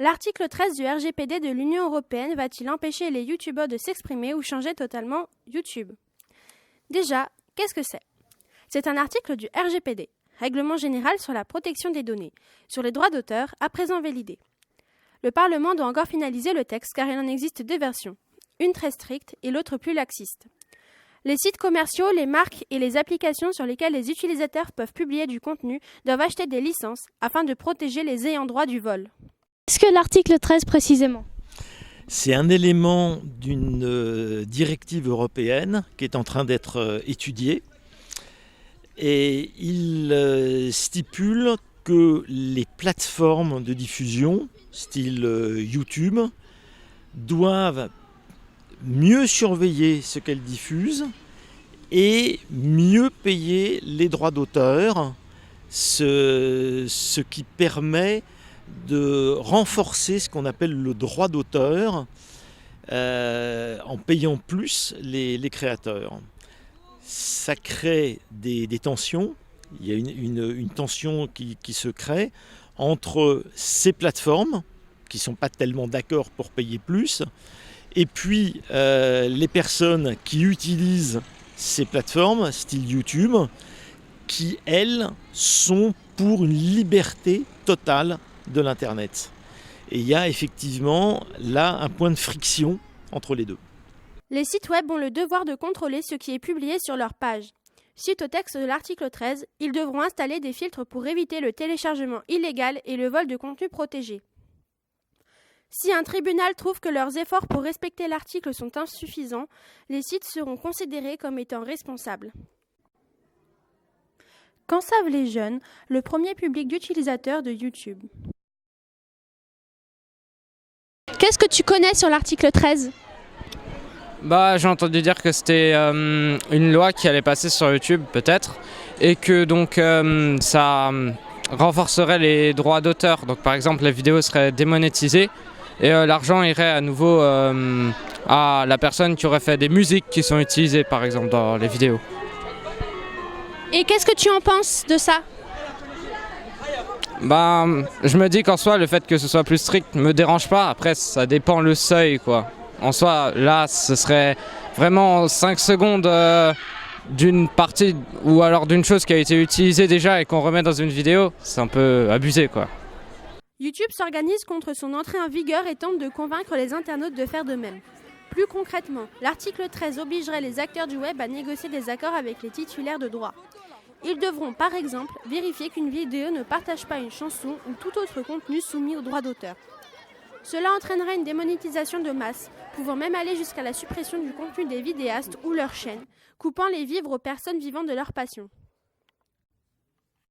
L'article 13 du RGPD de l'Union européenne va-t-il empêcher les youtubeurs de s'exprimer ou changer totalement YouTube? Déjà, qu'est-ce que c'est? C'est un article du RGPD, Règlement général sur la protection des données, sur les droits d'auteur, à présent validé. Le Parlement doit encore finaliser le texte car il en existe deux versions, une très stricte et l'autre plus laxiste. Les sites commerciaux, les marques et les applications sur lesquelles les utilisateurs peuvent publier du contenu doivent acheter des licences afin de protéger les ayants droit du vol. Qu'est-ce que l'article 13 précisément? C'est un élément d'une directive européenne qui est en train d'être étudiée et il stipule que les plateformes de diffusion, style YouTube, doivent mieux surveiller ce qu'elles diffusent et mieux payer les droits d'auteur, ce qui permet de renforcer ce qu'on appelle le droit d'auteur en payant plus les créateurs. Ça crée des tensions, il y a une tension qui se crée entre ces plateformes qui ne sont pas tellement d'accord pour payer plus et puis les personnes qui utilisent ces plateformes, style YouTube, qui elles sont pour une liberté totale de l'Internet. Et il y a effectivement là un point de friction entre les deux. Les sites web ont le devoir de contrôler ce qui est publié sur leur page. Suite au texte de l'article 13, ils devront installer des filtres pour éviter le téléchargement illégal et le vol de contenu protégé. Si un tribunal trouve que leurs efforts pour respecter l'article sont insuffisants, les sites seront considérés comme étant responsables. Qu'en savent les jeunes, le premier public d'utilisateurs de YouTube? Qu'est-ce que tu connais sur l'article 13? J'ai entendu dire que c'était une loi qui allait passer sur YouTube peut-être et que donc ça renforcerait les droits d'auteur. Donc par exemple les vidéos seraient démonétisées et l'argent irait à nouveau à la personne qui aurait fait des musiques qui sont utilisées par exemple dans les vidéos. Et qu'est-ce que tu en penses de ça? Je me dis qu'en soi le fait que ce soit plus strict me dérange pas, après ça dépend le seuil quoi. En soi là ce serait vraiment 5 secondes d'une partie ou alors d'une chose qui a été utilisée déjà et qu'on remet dans une vidéo, c'est un peu abusé quoi. YouTube s'organise contre son entrée en vigueur et tente de convaincre les internautes de faire de même. Plus concrètement, l'article 13 obligerait les acteurs du web à négocier des accords avec les titulaires de droits. Ils devront, par exemple, vérifier qu'une vidéo ne partage pas une chanson ou tout autre contenu soumis aux droits d'auteur. Cela entraînerait une démonétisation de masse, pouvant même aller jusqu'à la suppression du contenu des vidéastes ou leurs chaînes, coupant les vivres aux personnes vivant de leur passion.